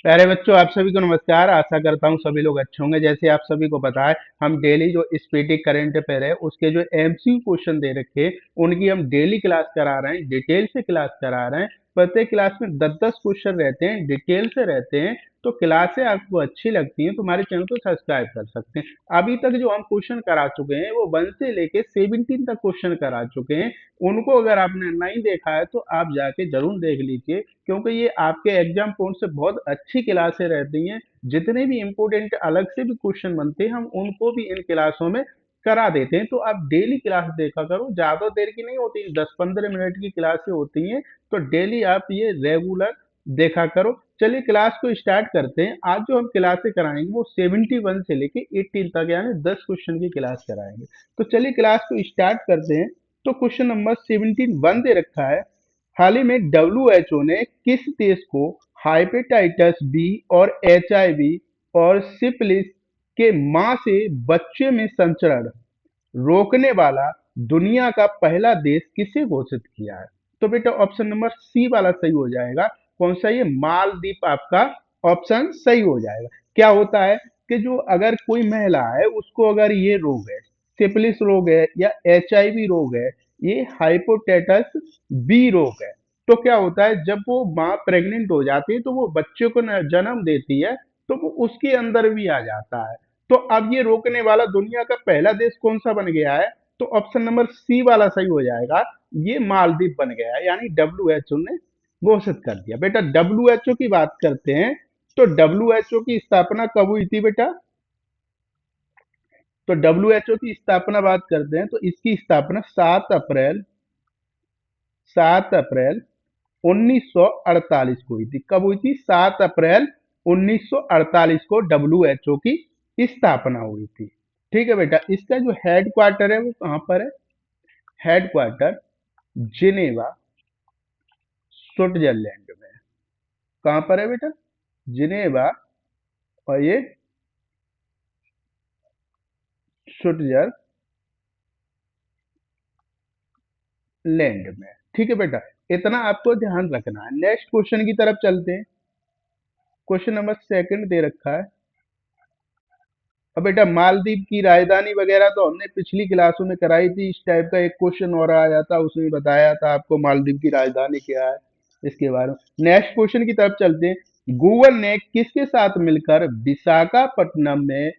प्यारे बच्चों, आप सभी को नमस्कार। आशा करता हूँ सभी लोग अच्छे होंगे। जैसे आप सभी को पता है, हम डेली जो स्पीडी करंट अफेयर है उसके जो एमसीक्यू क्वेश्चन दे रखे हैं उनकी हम डेली क्लास करा रहे हैं, डिटेल से क्लास करा रहे हैं। प्रत्येक क्लास में 10-10 क्वेश्चन रहते हैं, डिटेल से रहते हैं। तो क्लासें आपको अच्छी लगती हैं तो हमारे चैनल को सब्सक्राइब कर सकते हैं। अभी तक जो हम क्वेश्चन करा चुके हैं वो 1 से लेके 17 तक क्वेश्चन करा चुके हैं। उनको अगर आपने नहीं देखा है तो आप जाके जरूर देख लीजिए, क्योंकि ये आपके एग्जाम पॉइंट से बहुत अच्छी क्लासें रहती हैं। जितने भी इम्पोर्टेंट अलग से भी क्वेश्चन बनते हैं हम उनको भी इन क्लासों में करा देते हैं। तो आप डेली क्लास देखा करो, ज्यादा देर की नहीं होती, 10-15 मिनट की क्लासें होती हैं। तो डेली आप ये रेगुलर देखा करो। चलिए क्लास को स्टार्ट करते हैं। आज जो हम क्लासें कराएंगे वो 71 से लेके 18 तक यानी 10 क्वेश्चन की क्लास कराएंगे। तो चलिए क्लास को स्टार्ट करते हैं। तो क्वेश्चन नंबर 17 दे रखा है। हाल ही में डब्ल्यूएचओ ने किस देश को हाइपेटाइटिस बी और एचआईवी और सिफिलिस के मां से बच्चे में संचरण रोकने वाला दुनिया का पहला देश किसे घोषित किया है? तो बेटा ऑप्शन नंबर सी वाला सही हो जाएगा। कौन सा? ये मालदीप आपका ऑप्शन सही हो जाएगा। क्या होता है कि जो अगर कोई महिला है उसको अगर ये रोग है, सिफिलिस रोग है या एचआईवी रोग है, ये हाइपोटेटस बी रोग है, तो क्या होता है जब वो माँ प्रेग्नेंट हो जाती है तो वो बच्चे को जन्म देती है, तो वो उसके अंदर भी आ जाता है। तो अब ये रोकने वाला दुनिया का पहला देश कौन सा बन गया है? तो ऑप्शन नंबर सी वाला सही हो जाएगा। ये मालदीव बन गया है, यानी डब्ल्यूएचओ ने घोषित कर दिया। बेटा डब्ल्यूएचओ की बात करते हैं। तो डब्ल्यूएचओ की स्थापना कब हुई थी बेटा? तो डब्ल्यूएचओ की स्थापना बात करते हैं तो इसकी स्थापना 7 अप्रैल 1948 को हुई थी। कब हुई थी? 7 अप्रैल 1948 को डब्ल्यूएचओ की स्थापना हुई थी। ठीक है बेटा, इसका जो हेड क्वार्टर है वो कहाँ पर है? हेड क्वार्टर जिनेवा, स्विट्जरलैंड में। कहाँ पर है बेटा? जिनेवा, और ये स्विट्जरलैंड में। ठीक है बेटा, इतना आपको ध्यान रखना है। नेक्स्ट क्वेश्चन की तरफ चलते हैं। क्वेश्चन नंबर सेकंड दे रखा है। अब बेटा मालदीव की राजधानी वगैरह तो हमने पिछली क्लासों में कराई थी। इस टाइप का एक क्वेश्चन और आया था, उसमें बताया था आपको मालदीव की राजधानी क्या है, इसके बारे में। नेक्स्ट क्वेश्चन की तरफ चलते हैं। गूगल ने किसके साथ मिलकर विशाखापट्टनम में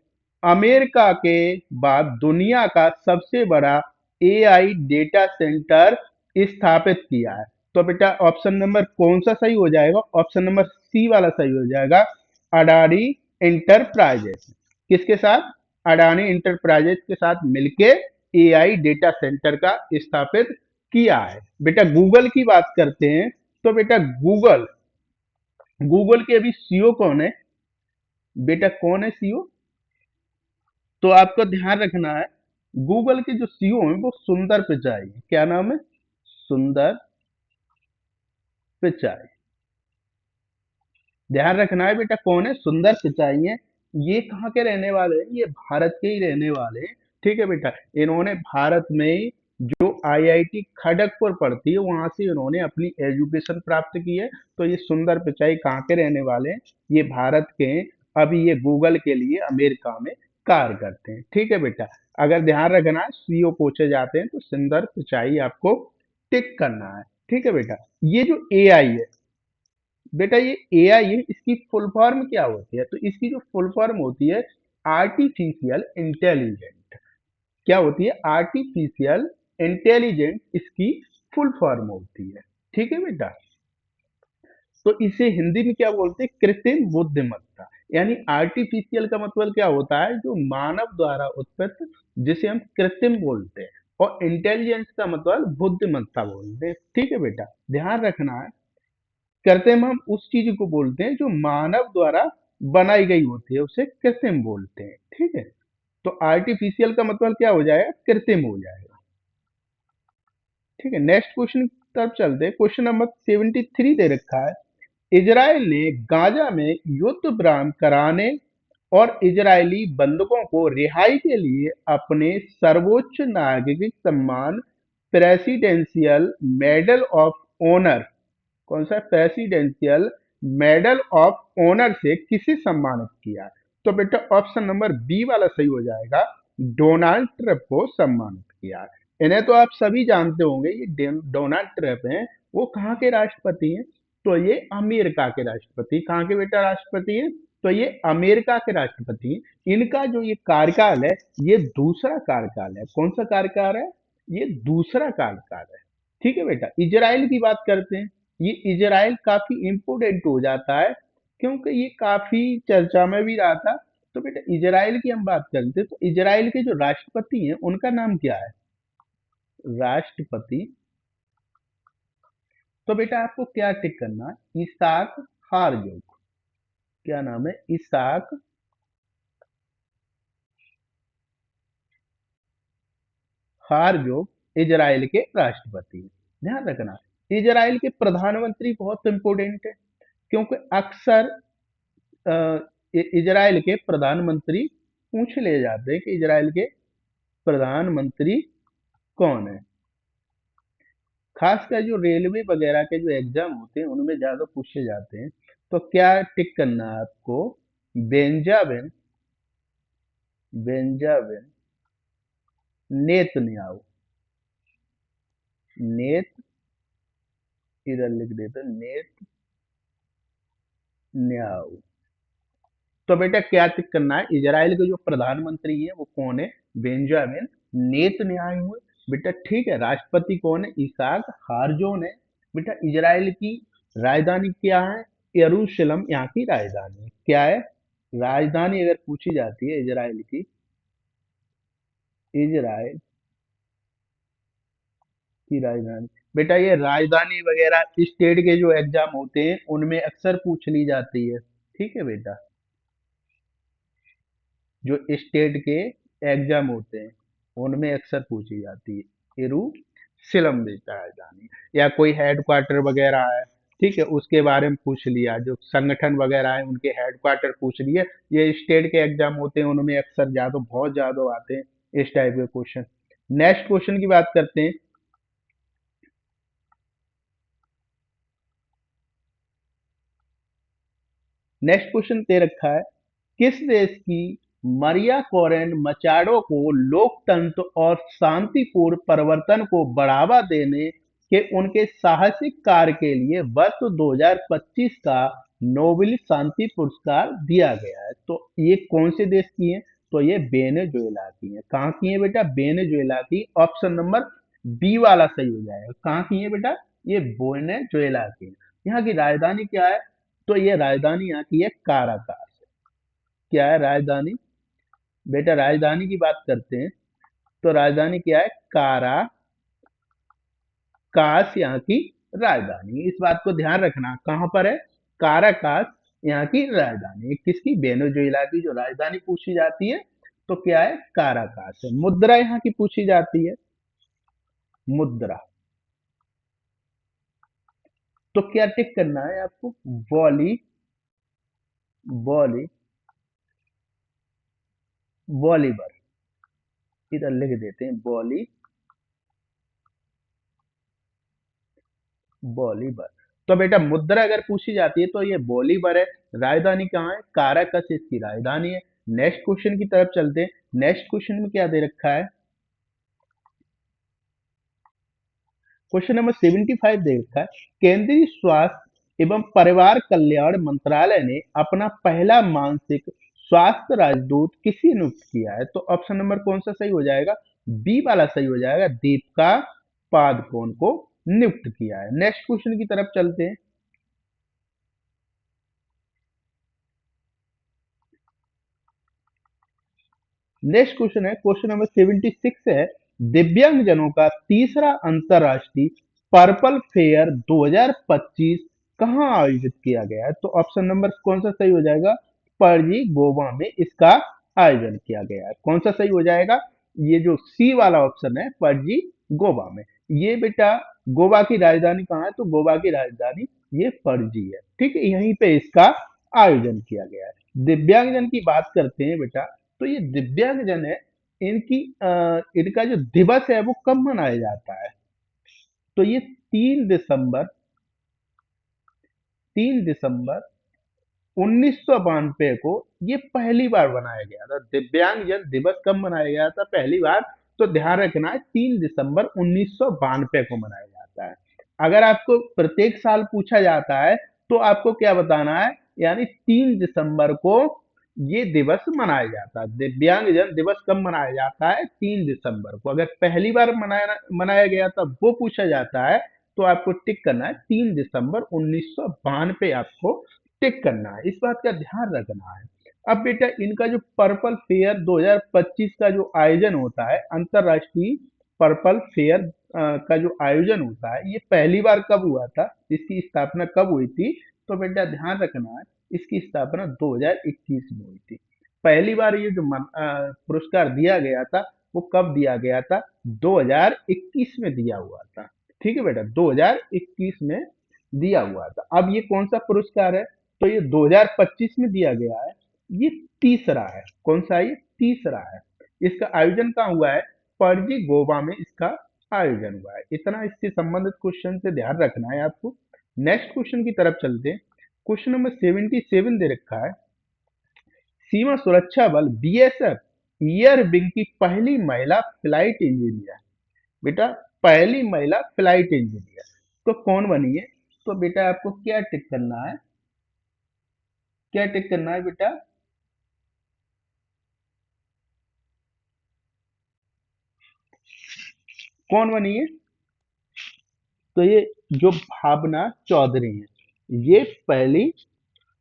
अमेरिका के बाद दुनिया का सबसे बड़ा एआई डेटा सेंटर स्थापित किया है? तो बेटा ऑप्शन नंबर कौन सा सही हो जाएगा? ऑप्शन नंबर सी वाला सही हो जाएगा। अडानी इंटरप्राइजेस। किसके साथ? अडानी इंटरप्राइजेस के साथ मिलके एआई डेटा सेंटर का स्थापित किया है। बेटा गूगल की बात करते हैं। तो बेटा गूगल गूगल के अभी सीईओ कौन है? बेटा कौन है सीईओ? तो आपको ध्यान रखना है, गूगल के जो सीईओ हैं वो सुंदर पिचाई है। क्या नाम है? सुंदर पिचाई। ध्यान रखना है बेटा, कौन है? सुंदर पिचाई है। ये कहाँ के रहने वाले हैं? ये भारत के ही रहने वाले हैं। ठीक है बेटा, इन्होंने भारत में जो आईआईटी खड़गपुर पड़ती है वहां से इन्होंने अपनी एजुकेशन प्राप्त की है। तो ये सुंदर पिचाई कहाँ के रहने वाले हैं? ये भारत के हैं। अभी ये गूगल के लिए अमेरिका में कार्य करते हैं। ठीक है बेटा, अगर ध्यान रखना है सीईओ पूछे जाते हैं तो सुंदर पिचाई आपको टिक करना है। ठीक है बेटा, ये जो एआई है बेटा, ये एआई है, इसकी फुल फॉर्म क्या होती है? तो इसकी जो फुल फॉर्म होती है आर्टिफिशियल इंटेलिजेंट। क्या होती है? आर्टिफिशियल इंटेलिजेंट इसकी फुल फॉर्म होती है। ठीक है बेटा, तो इसे हिंदी में क्या बोलते हैं? कृत्रिम बुद्धिमत्ता। यानी आर्टिफिशियल का मतलब क्या होता है? जो मानव द्वारा उत्पन्न, जिसे हम कृत्रिम बोलते हैं। और इंटेलिजेंस का मतलब बुद्धिमत्ता बोलते हैं। ठीक है बेटा, ध्यान रखना है। कृत्रिम हम उस चीज को बोलते हैं जो मानव द्वारा बनाई गई होती है, उसे कृत्रिम बोलते हैं। ठीक है, तो आर्टिफिशियल का मतलब क्या हो जाएगा? कृत्रिम हो जाएगा। ठीक है, नेक्स्ट क्वेश्चन की तरफ चलते हैं। क्वेश्चन नंबर 73 दे रखा है। इजराइल ने गाजा में युद्ध विराम कराने और इजरायली बंधकों को रिहाई के लिए अपने सर्वोच्च नागरिक सम्मान प्रेसिडेंशियल मेडल ऑफ ऑनर, कौन सा? प्रेसिडेंशियल मेडल ऑफ ऑनर से किसे सम्मानित किया? तो बेटा ऑप्शन नंबर बी वाला सही हो जाएगा, डोनाल्ड ट्रंप को सम्मानित किया। इन्हें तो आप सभी जानते होंगे, ये डोनाल्ड ट्रंप हैं, वो कहाँ के राष्ट्रपति हैं? तो ये अमेरिका के राष्ट्रपति। कहाँ के बेटा राष्ट्रपति हैं? तो ये अमेरिका के राष्ट्रपति हैं। इनका जो ये कार्यकाल है, ये दूसरा कार्यकाल है। कौन सा कार्यकाल है? ये दूसरा कार्यकाल है। ठीक है बेटा। इजराइल की बात करते हैं। ये इजराइल काफी इंपोर्टेंट हो जाता है, क्योंकि ये काफी चर्चा में भी रहा था। तो बेटा इजराइल की हम बात करते हैं, तो इजराइल के जो राष्ट्रपति हैं उनका नाम क्या है? राष्ट्रपति। तो बेटा आपको क्या टिक करना है? इसाक हारजोग। क्या नाम है? इसाक हारजोग इजराइल के राष्ट्रपति हैं। ध्यान रखना, इजराइल के प्रधानमंत्री बहुत इंपोर्टेंट है, क्योंकि अक्सर इजराइल के प्रधानमंत्री पूछ ले जाते हैं कि इजराइल के प्रधानमंत्री कौन है। खासकर जो रेलवे वगैरह के जो एग्जाम होते हैं उनमें ज्यादा पूछे जाते हैं। तो क्या टिक करना है आपको? Benjamin Benjamin Netanyahu. नेत इधर लिख देते हैं, नेतन्याहू। तो बेटा क्या टिक करना है? इजराइल के जो प्रधानमंत्री है वो कौन है? बेंजामिन नेतन्याहू है। बेटा ठीक है। राष्ट्रपति कौन है? इसाक हारजोन है। बेटा इजराइल की राजधानी क्या है? यरूशलेम यहाँ की राजधानी है। क्या है? राजधानी अगर पूछी जाती है इजराइल की, इजराइल की राजधानी, बेटा ये राजधानी वगैरह स्टेट के जो एग्जाम होते हैं उनमें अक्सर पूछ ली जाती है। ठीक है बेटा, जो स्टेट के एग्जाम होते हैं उनमें अक्सर पूछी जाती है। यरूशलेम बेटा राजधानी, या कोई हेडक्वार्टर वगैरह है, ठीक है, उसके बारे में पूछ लिया, जो संगठन वगैरह है उनके हेडक्वार्टर पूछ लिए। ये स्टेट के एग्जाम होते हैं उनमें अक्सर ज्यादा बहुत ज्यादा आते हैं इस टाइप के क्वेश्चन। नेक्स्ट क्वेश्चन की बात करते हैं। नेक्स्ट क्वेश्चन दे रखा है, किस देश की मरिया कोरेन मचाडो को लोकतंत्र और शांतिपूर्ण परिवर्तन को बढ़ावा देने के उनके साहसिक कार्य के लिए वर्ष 2025 का नोबेल शांति पुरस्कार दिया गया है? तो ये कौन से देश की है? तो ये वेनेजुएला की है। कहाँ की है बेटा? वेनेजुएला की। ऑप्शन नंबर बी वाला सही हो जाएगा। कहाँ की है बेटा? ये वेनेजुएला की है। यहाँ की राजधानी क्या है? तो ये राजधानी यहाँ की है काराकास। क्या है राजधानी? बेटा राजधानी की बात करते हैं, तो राजधानी क्या है? काराकास यहाँ की राजधानी। इस बात को ध्यान रखना, कहाँ पर है? काराकास यहाँ की राजधानी है। किसकी? वेनेजुएला की जो राजधानी पूछी जाती है, तो क्या है? काराकास है। मुद्रा यहाँ की पूछी जाती है, मुद्रा। तो क्या टिक करना है आपको? बॉली बॉली बॉलीवर। इधर लिख देते हैं बॉली बॉलीवर। तो बेटा मुद्रा अगर पूछी जाती है तो ये बॉलीवर है। राजधानी कहाँ है? काराकस इसकी राजधानी है। नेक्स्ट क्वेश्चन की तरफ चलते हैं। नेक्स्ट क्वेश्चन में क्या दे रखा है? क्वेश्चन नंबर 75 दे रखा है, केंद्रीय स्वास्थ्य एवं परिवार कल्याण मंत्रालय ने अपना पहला मानसिक स्वास्थ्य राजदूत किसे नियुक्त किया है? तो ऑप्शन नंबर कौन सा सही हो जाएगा? बी वाला सही हो जाएगा, दीपिका पादुकोण को नियुक्त किया है। नेक्स्ट क्वेश्चन की तरफ चलते हैं। नेक्स्ट क्वेश्चन है, क्वेश्चन नंबर 76 है, दिव्यांगजनों का तीसरा अंतरराष्ट्रीय पर्पल फेयर 2025 कहाँ आयोजित किया गया है? तो ऑप्शन नंबर कौन सा सही हो जाएगा? पणजी गोवा में इसका आयोजन किया गया है। कौन सा सही हो जाएगा? ये जो सी वाला ऑप्शन है, पणजी गोवा में। ये बेटा गोवा की राजधानी कहाँ है? तो गोवा की राजधानी ये पणजी है। ठीक है, यहीं पे इसका आयोजन किया गया है। दिव्यांगजन की बात करते हैं बेटा, तो ये दिव्यांगजन है, इनका जो दिवस है वो कब मनाया जाता है? तो ये 3 दिसंबर 3 दिसंबर 1992 को ये पहली बार बनाया गया था। दिव्यांगजन दिवस कब मनाया गया था पहली बार? तो ध्यान रखना है 3 दिसंबर 1992 को मनाया जाता है। अगर आपको प्रत्येक साल पूछा जाता है तो आपको क्या बताना है, यानी 3 दिसंबर को ये दिवस मनाया जाता है। दिव्यांगजन दिवस कब मनाया जाता है? 3 दिसंबर को। अगर पहली बार मनाया मनाया गया था वो पूछा जाता है तो आपको टिक करना है 3 दिसंबर 1992 आपको टिक करना है। इस बात का ध्यान रखना है। अब बेटा इनका जो पर्पल फेयर 2025 का जो आयोजन होता है, अंतरराष्ट्रीय पर्पल फेयर का जो आयोजन होता है, ये पहली बार कब हुआ था, इसकी स्थापना कब हुई थी? तो बेटा ध्यान रखना है, इसकी स्थापना 2021 में हुई थी। पहली बार ये जो पुरस्कार दिया गया था वो कब दिया गया था? 2021 में दिया हुआ था। ठीक है बेटा, 2021 में दिया हुआ था। अब ये कौन सा पुरस्कार है? तो ये 2025 में दिया गया है। ये तीसरा है। कौन सा है? ये तीसरा है। इसका आयोजन कहाँ हुआ है? पणजी गोवा में इसका आयोजन हुआ है। इतना इससे संबंधित क्वेश्चन से ध्यान रखना है आपको। नेक्स्ट क्वेश्चन की तरफ चलते हैं। क्वेश्चन नंबर 77 दे रखा है, सीमा सुरक्षा बल बीएसएफ एयर विंग की पहली महिला फ्लाइट इंजीनियर। बेटा पहली महिला फ्लाइट इंजीनियर तो कौन बनी है? तो बेटा आपको क्या टिक करना है? क्या टिक करना है बेटा? कौन बनी है? तो ये जो भावना चौधरी है, ये पहली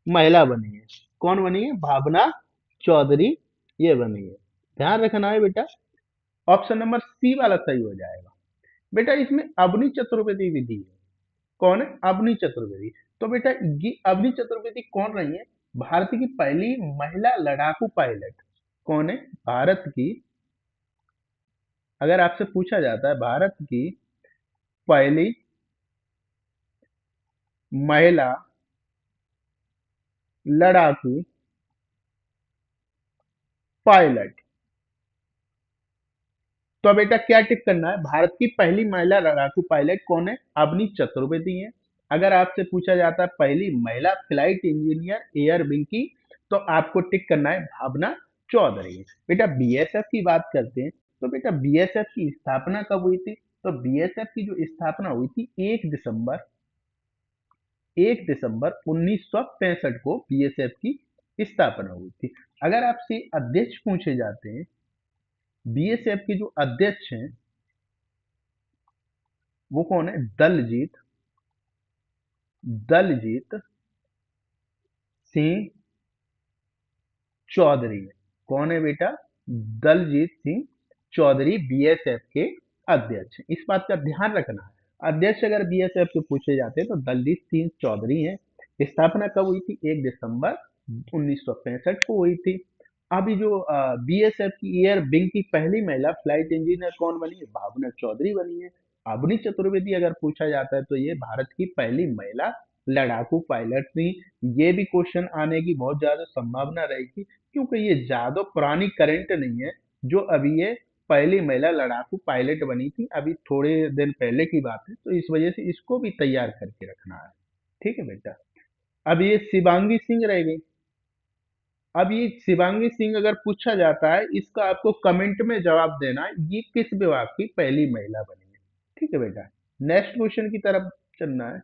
महिला बनी है। कौन बनी है? भावना चौधरी ये बनी है। ध्यान रखना है बेटा। ऑप्शन नंबर सी वाला सही हो जाएगा। बेटा इसमें अवनी चतुर्वेदी भी दी है। कौन है? अवनी चतुर्वेदी। तो बेटा ये अवनी चतुर्वेदी कौन रही है? भारत की पहली महिला लड़ाकू पायलट। कौन है? भारत की, अगर आपसे पूछा जाता है भारत की पहली महिला लड़ाकू पायलट, तो बेटा क्या टिक करना है? भारत की पहली महिला लड़ाकू पायलट कौन है? अवनी चतुर्वेदी है। अगर आपसे पूछा जाता है पहली महिला फ्लाइट इंजीनियर एयर विंग की, तो आपको टिक करना है भावना चौधरी। बेटा बीएसएफ की बात करते हैं, तो बेटा बीएसएफ की स्थापना कब हुई थी? तो बीएसएफ की जो स्थापना हुई थी 1 दिसंबर 1965 को बीएसएफ की स्थापना हुई थी। अगर आपसे अध्यक्ष पूछे जाते हैं, बीएसएफ के जो अध्यक्ष हैं वो कौन है? दलजीत दलजीत सिंह चौधरी है। कौन है बेटा? दलजीत सिंह चौधरी बीएसएफ के अध्यक्ष हैं। इस बात का ध्यान रखना है। अध्यक्ष अगर बीएसएफ के पूछे जाते हैं तो दलजीत सिंह चौधरी हैं। स्थापना कब हुई थी? 1 दिसंबर 1965 को हुई थी। अभी जो बीएसएफ की एयर विंग की पहली महिला फ्लाइट इंजीनियर कौन बनी है? भावना चौधरी बनी है। अवनी चतुर्वेदी अगर पूछा जाता है तो ये भारत की पहली महिला लड़ाकू पायलट थी। ये भी क्वेश्चन आने की बहुत ज्यादा संभावना रहेगी, क्योंकि ये ज्यादा पुरानी करंट नहीं है जो अभी ये पहली महिला लड़ाकू पायलट बनी थी। अभी थोड़े दिन पहले की बात है, तो इस वजह से इसको भी तैयार करके रखना है। ठीक है बेटा। अब ये शिवांगी सिंह रह गई। अब ये शिवांगी सिंह अगर पूछा जाता है, इसका आपको कमेंट में जवाब देना है, ये किस विभाग की पहली महिला बनी है। ठीक है बेटा। नेक्स्ट क्वेश्चन की तरफ चलना है।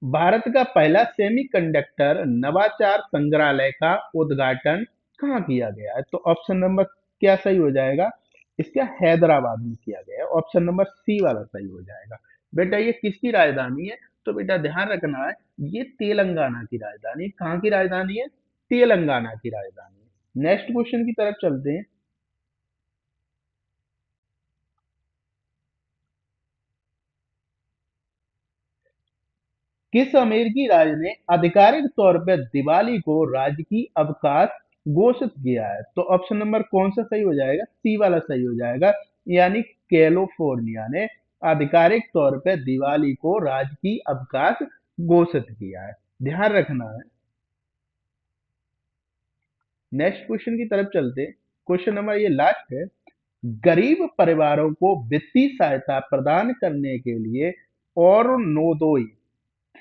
भारत का पहला सेमीकंडक्टर नवाचार संग्रहालय का उद्घाटन कहाँ किया गया है? तो ऑप्शन नंबर क्या सही हो जाएगा? इसका हैदराबाद में किया गया है। ऑप्शन नंबर सी वाला सही हो जाएगा। बेटा ये किसकी राजधानी है? तो बेटा ध्यान रखना है, ये तेलंगाना की राजधानी है। कहाँ की राजधानी है? तेलंगाना की राजधानी है। नेक्स्ट क्वेश्चन की तरफ चलते हैं। किस अमेरिकी राज्य ने आधिकारिक तौर पर दिवाली को राजकीय अवकाश घोषित किया है? तो ऑप्शन नंबर कौन सा सही हो जाएगा? सी वाला सही हो जाएगा, यानी कैलिफोर्निया ने आधिकारिक तौर पर दिवाली को राजकीय अवकाश घोषित किया है। ध्यान रखना है। नेक्स्ट क्वेश्चन की तरफ चलते, क्वेश्चन नंबर ये लास्ट है। गरीब परिवारों को वित्तीय सहायता प्रदान करने के लिए अरुणोदय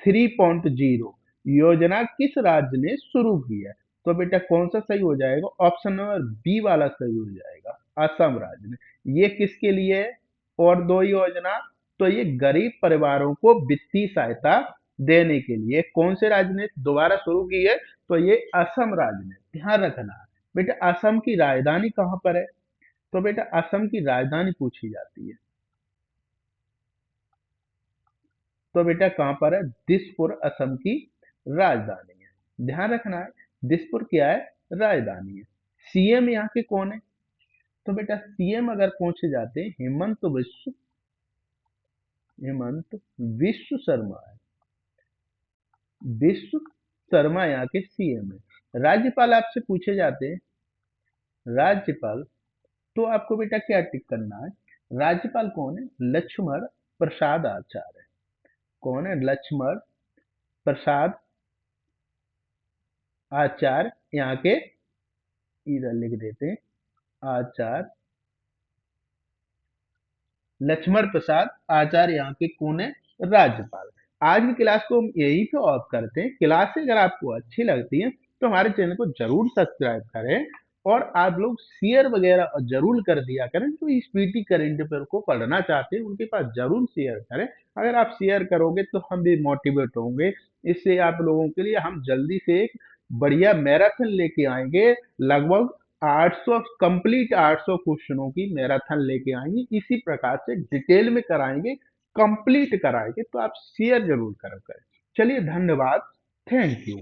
3.0 योजना किस राज्य ने शुरू की है? तो बेटा कौन सा सही हो जाएगा? ऑप्शन नंबर बी वाला सही हो जाएगा, असम राज्य ने। ये किसके लिए है और दो योजना? तो ये गरीब परिवारों को वित्तीय सहायता देने के लिए कौन से राज्य ने दोबारा शुरू की है? तो ये असम राज्य ने। ध्यान रखना है बेटा, असम की राजधानी कहाँ पर है? तो बेटा असम की राजधानी पूछी जाती है, तो बेटा कहां पर है? दिसपुर असम की राजधानी है। ध्यान रखना है, दिसपुर क्या है? राजधानी है। सीएम यहाँ के कौन है? तो बेटा सीएम अगर पूछे जाते हैं हेमंत विश्व शर्मा है। विश्व शर्मा यहाँ के सीएम है। राज्यपाल आपसे पूछे जाते हैं, राज्यपाल, तो आपको बेटा क्या टिक करना है? राज्यपाल कौन है? लक्ष्मण प्रसाद आचार्य। कौन है? लक्ष्मण प्रसाद आचार्य यहाँ के, इधर लिख देते हैं, आचार्य लक्ष्मण प्रसाद आचार्य यहाँ के कौन है? राज्यपाल। आज की क्लास को हम यही पे ऑफ करते हैं। क्लास अगर आपको अच्छी लगती है तो हमारे चैनल को जरूर सब्सक्राइब करें और आप लोग शेयर वगैरह जरूर कर दिया करें। जो इस पीटी करेंट अफेयर को पढ़ना चाहते हैं उनके पास जरूर शेयर करें। अगर आप शेयर करोगे तो हम भी मोटिवेट होंगे। इससे आप लोगों के लिए हम जल्दी से एक बढ़िया मैराथन लेके आएंगे। लगभग 800 कंप्लीट 800 क्वेश्चनों की मैराथन लेके आएंगे। इसी प्रकार से डिटेल में कराएंगे, कंप्लीट कराएंगे, तो आप शेयर जरूर करें। चलिए धन्यवाद, थैंक यू।